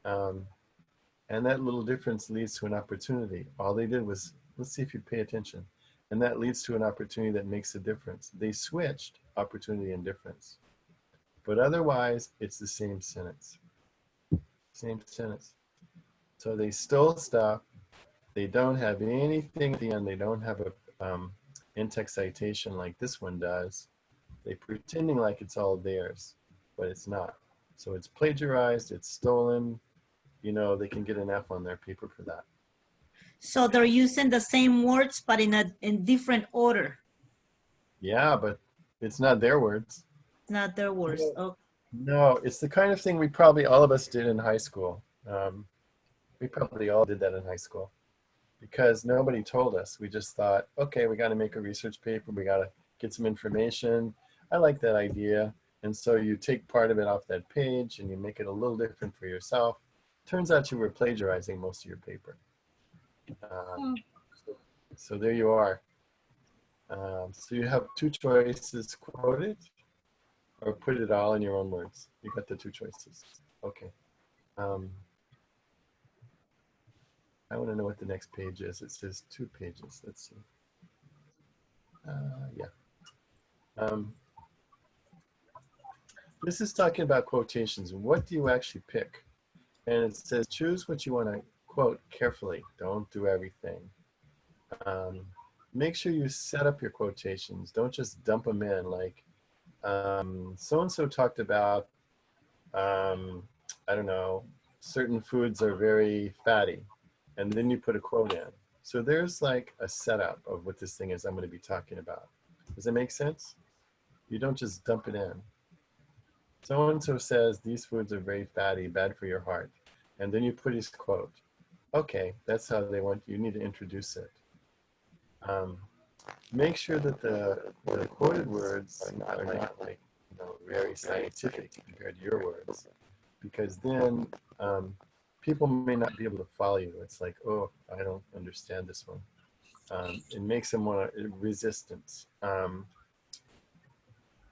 And that little difference leads to an opportunity. All they did was, let's see if you pay attention. And that leads to an opportunity that makes a difference. They switched opportunity and difference. But otherwise, it's the same sentence. Same sentence. So they stole stuff. They don't have anything at the end. They don't have a in-text citation like this one does. They're pretending like it's all theirs, but it's not. So it's plagiarized, it's stolen. You know, they can get an F on their paper for that. So they're using the same words, but in different order. Yeah, but it's not their words. Not their words. Okay. No, it's the kind of thing we probably all of us did in high school. We probably all did that in high school because nobody told us. We just thought, okay, we got to make a research paper. We got to get some information. I like that idea. And so you take part of it off that page and you make it a little different for yourself. Turns out you were plagiarizing most of your paper. So there you are. So you have two choices: quote it or put it all in your own words. You got the two choices. Okay. I want to know what the next page is. It says 2 pages. Let's see. Yeah. This is talking about quotations. What do you actually pick? And it says choose what you want to quote carefully. Don't do everything. Make sure you set up your quotations. Don't just dump them in like so-and-so talked about, I don't know, certain foods are very fatty. And then you put a quote in. So there's like a setup of what this thing is I'm going to be talking about. Does that make sense? You don't just dump it in. So-and-so says these foods are very fatty, bad for your heart. And then you put his quote. Okay, that's how they want, you need to introduce it. Make sure that the quoted words are not like, very scientific compared to your words. Because then people may not be able to follow you. It's like, oh, I don't understand this one. It makes them want resistance.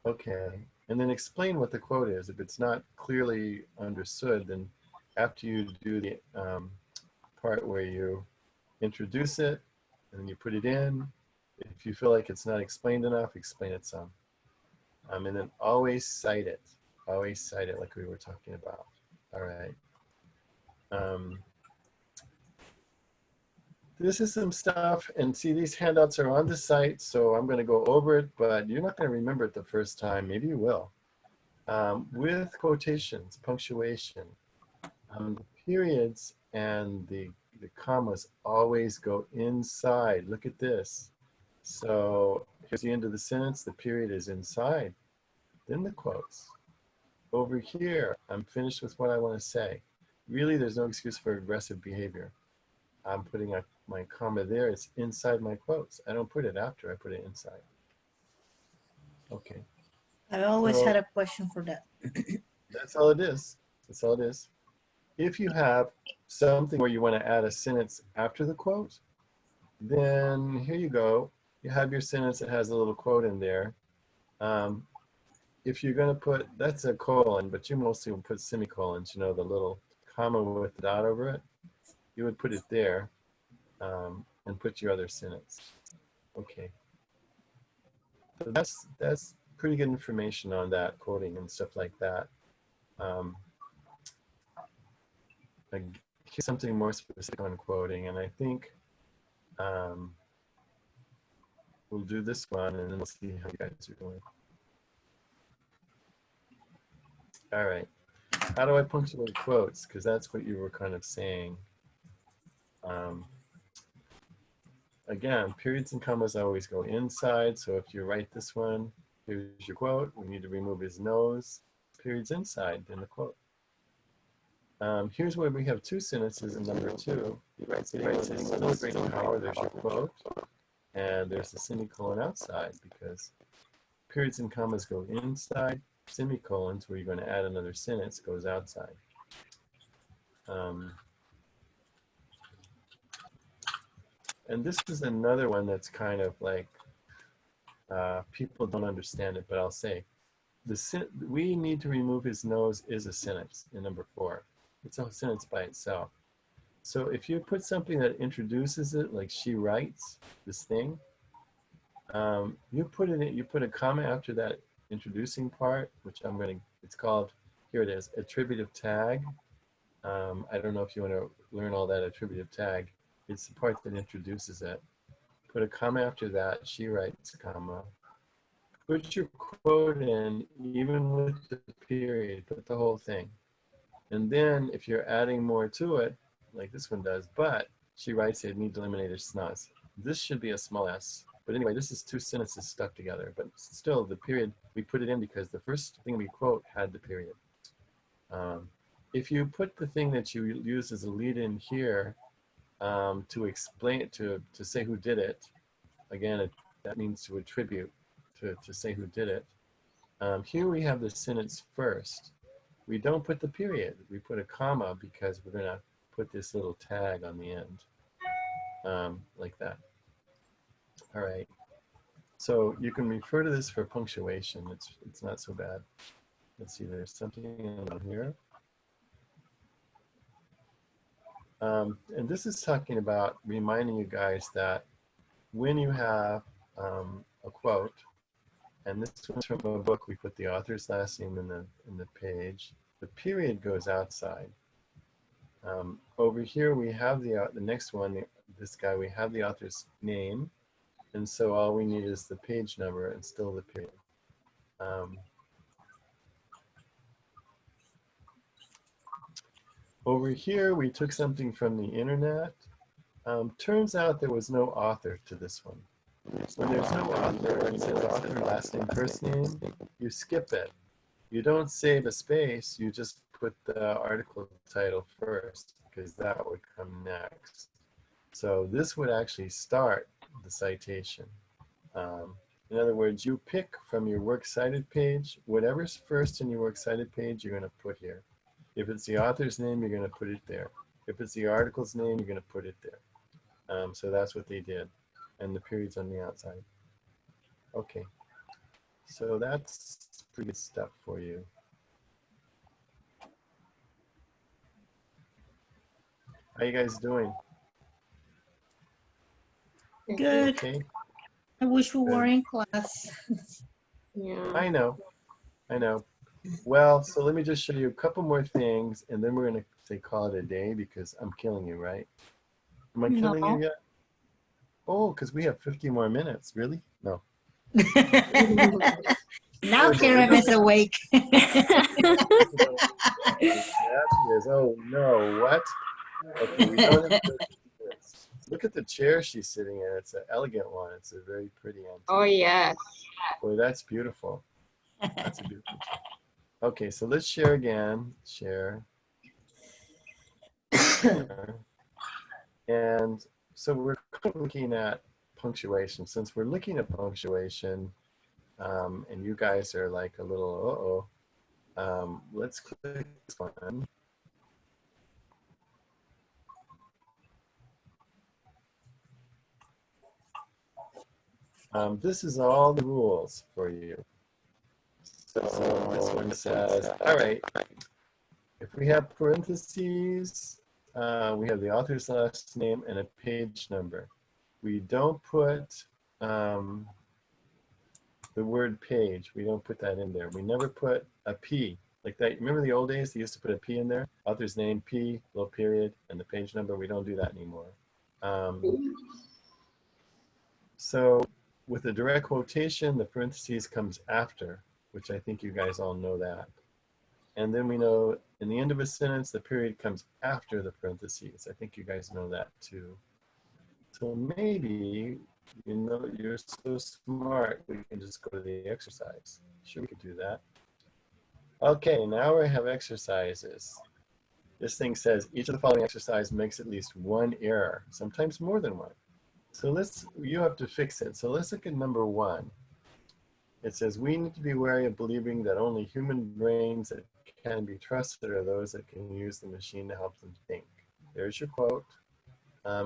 Okay, And then explain what the quote is. If it's not clearly understood, then after you do the part where you introduce it and then you put it in, if you feel like it's not explained enough, explain it some. And then always cite it. Always cite it like we were talking about. All right. This is some stuff, and see, these handouts are on the site, so I'm going to go over it, but you're not going to remember it the first time. Maybe you will. With quotations, punctuation, the periods and the commas always go inside. Look at this. So here's the end of the sentence. The period is inside. Then the quotes. Over here, I'm finished with what I want to say. Really, there's no excuse for aggressive behavior. I'm putting my comma there. It's inside my quotes. I don't put it after. I put it inside. Okay. I always So- had a question for that. That's all it is. That's all it is. If you have something where you want to add a sentence after the quote, then here you go. You have your sentence that has a little quote in there. If you're going to put, that's a colon, but you mostly will put semicolons, you know, the little comma with the dot over it. You would put it there and put your other sentence. Okay. So that's pretty good information on that, quoting and stuff like that. Here's something more specific on quoting, and I think we'll do this one and then we'll see how you guys are doing. All right. How do I punctuate quotes? Because that's what you were kind of saying. Again, periods and commas always go inside. So if you write this one, here's your quote. We need to remove his nose. Periods inside, then the quote. Here's where we have two sentences in number 2. He writes his nose great power. There's your quote. And there's the semicolon outside because periods and commas go inside. Semicolons, where you're going to add another sentence, goes outside. And this is another one that's kind of like, people don't understand it, but I'll say, we need to remove his nose is a sentence in number 4. It's a sentence by itself. So if you put something that introduces it, like she writes this thing, you put a comma after that introducing part, which it's called, here it is, attributive tag. I don't know if you want to learn all that attributive tag. It's the part that introduces it. Put a comma after that, she writes, comma. Put your quote in, even with the period, put the whole thing. And then if you're adding more to it, like this one does, but she writes it, need to eliminate her snaz. This should be a small s. But anyway, this is two sentences stuck together. But still, the period, we put it in because the first thing we quote had the period. If you put the thing that you use as a lead in here to explain it, to say who did it, again, that means to attribute, to say who did it. Here we have the sentence first. We don't put the period. We put a comma because we're going to put this little tag on the end, like that. All right. So you can refer to this for punctuation. It's not so bad. Let's see, there's something in here. And this is talking about reminding you guys that when you have a quote, and this one's from a book, we put the author's last name in the page. The period goes outside. Over here we have the next one, this guy, we have the author's name, and so all we need is the page number and still the period. Over here we took something from the internet. Turns out there was no author to this one. When there's no author, it says author, last name, first name, you skip it. You don't save a space, you just put the article title first, because that would come next. So this would actually start the citation. In other words, you pick from your Works Cited page, whatever's first in your Works Cited page, you're going to put here. If it's the author's name, you're going to put it there. If it's the article's name, you're going to put it there. So that's what they did. And the period's on the outside. Okay. So that's pretty good stuff for you. How you guys doing? Good. Okay. I wish we were Good. in class. Yeah. I know. Well, so let me just show you a couple more things, and then we're going to say call it a day because I'm killing you, right? Am I killing you No. yet? Oh, because we have 50 more minutes. Really? No. Now Karen is awake. That is, oh no, what? Okay, we don't have to go through this. Look at the chair she's sitting in. It's an elegant one. It's a very pretty antique. Oh, yes. Boy, that's beautiful. That's a beautiful chair. Okay, so let's share again. Share. And so we're looking at punctuation. Since we're looking at punctuation, and you guys are like a little, let's click this one. This is all the rules for you. So this one says, all right, if we have parentheses, we have the author's last name and a page number. We don't put the word page. We don't put that in there. We never put a P like that. Remember the old days? They used to put a P in there. Author's name, P, little period, and the page number. We don't do that anymore. So with a direct quotation, the parentheses comes after, which I think you guys all know that. And then we know in the end of a sentence, the period comes after the parentheses. I think you guys know that too. So maybe, you know, you're so smart, we can just go to the exercise. Sure, we could do that. Okay, now we have exercises. This thing says each of the following exercise makes at least one error, sometimes more than one. So you have to fix it. So let's look at number 1. It says, we need to be wary of believing that only human brains that can be trusted are those that can use the machine to help them think. There's your quote.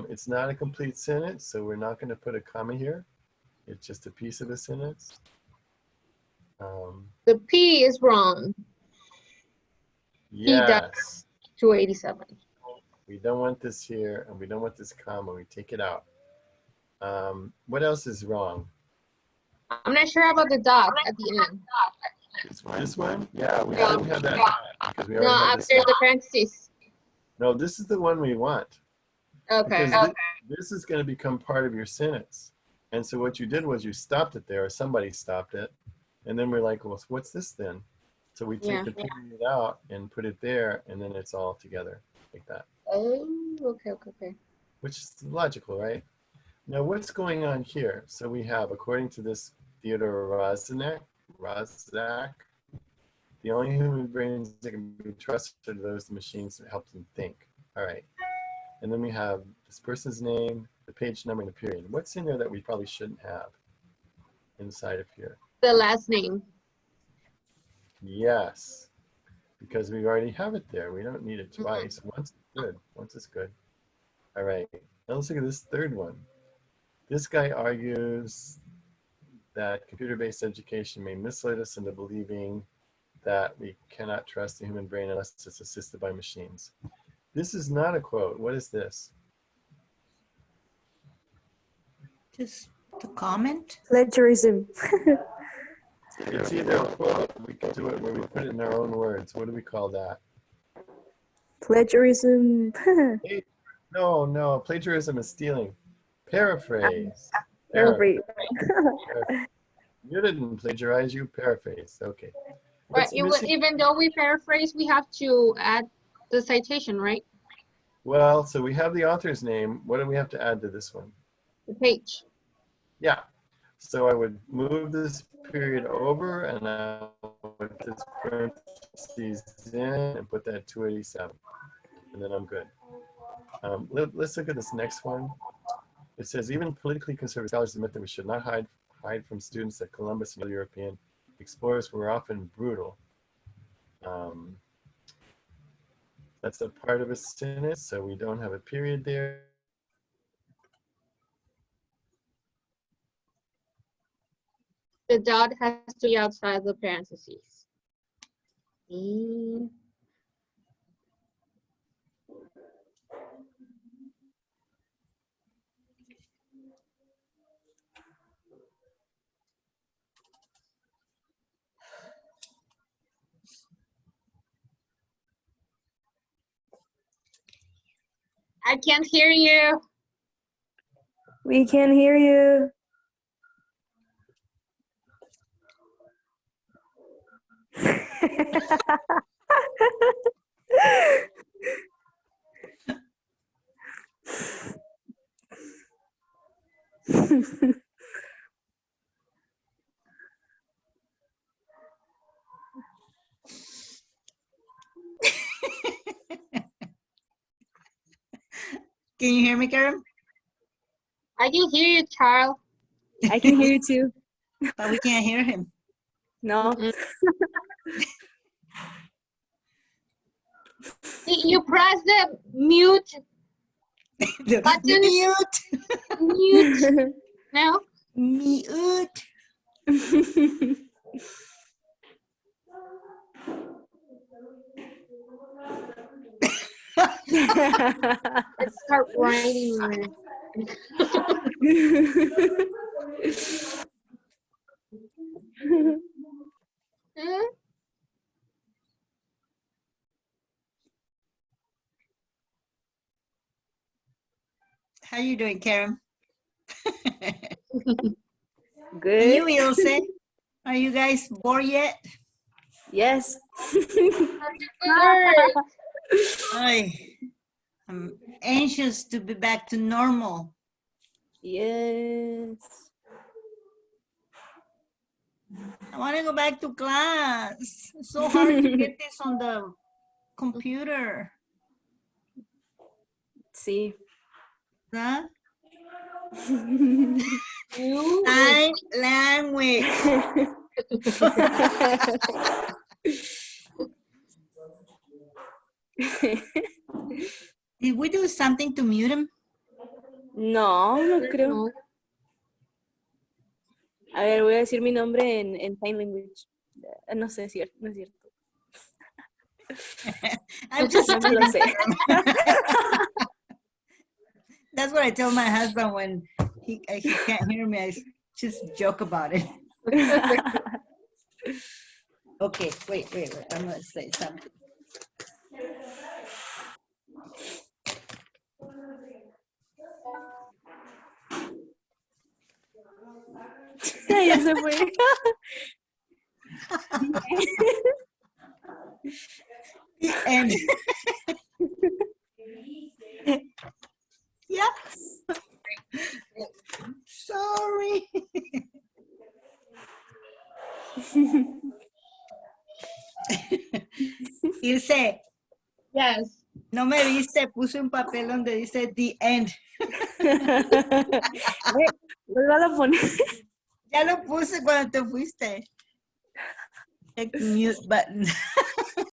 It's not a complete sentence, so we're not going to put a comma here. It's just a piece of a sentence. The P is wrong. Yes. 287. We don't want this here, and we don't want this comma. We take it out. What else is wrong? I'm not sure about the dot at the end. This one? Yeah, we shouldn't have that. Because we No, already have after this. the parentheses. No, this is the one we want. Okay. Because this is going to become part of your sentence. And so what you did was you stopped it there, or somebody stopped it. And then we're like, well, what's this then? So we take the period out and put it there, and then it's all together like that. Oh, okay. Which is logical, right? Now, what's going on here? So we have, according to this Theodore Rozak, the only human brains that can be trusted are those machines that help them think. All right. And then we have this person's name, the page number, and the period. What's in there that we probably shouldn't have inside of here? The last name. Yes, because we already have it there. We don't need it twice. Once is good. Once is good. All right. Now let's look at this third one. This guy argues that computer-based education may mislead us into believing that we cannot trust the human brain unless it's assisted by machines. This is not a quote. What is this? Just to comment. Plagiarism. It's either a quote, we can do it where we put it in our own words. What do we call that? Plagiarism. No, plagiarism is stealing. Paraphrase. Paraphrase. You didn't plagiarize, you paraphrased. Okay. But even though we paraphrase, we have to add the citation, right? Well, so we have the author's name. What do we have to add to this one? The page. Yeah. So I would move this period over and I would put this parentheses in and put that 287. And then I'm good. Let's look at this next one. It says, even politically conservative scholars admit that we should not hide from students that Columbus and other European explorers were often brutal. That's a part of a sentence, so we don't have a period there. The dot has to be outside the parentheses. Mm. I can't hear you. We can hear you. Can you hear me, Karen? I can hear you, Charles. I can hear you too. But we can't hear him. No. You press the mute button. Mute. No? Mute. Let's start writing on it. Hmm? How you doing, Karen? Good. You, Ilse? Are you guys bored yet? Yes. I'm anxious to be back to normal. Yes. I want to go back to class. It's so hard to get this on the computer. Sí. Huh? You? Sign language. Did we do something to mute him? No, no creo. No. A ver, voy a decir mi nombre en sign language. No sé, es cierto, no es cierto. I'm just No me lo sé. That's what I tell my husband when he can't hear me. I just joke about it. Okay, wait. I'm going to say something. Ya se fue. The end. Yeah. Sorry. Ilse, Yes. no me viste, puse un papel donde dice the end. Vuelvo a poner. Ya lo puse cuando te fuiste. Check the mute button.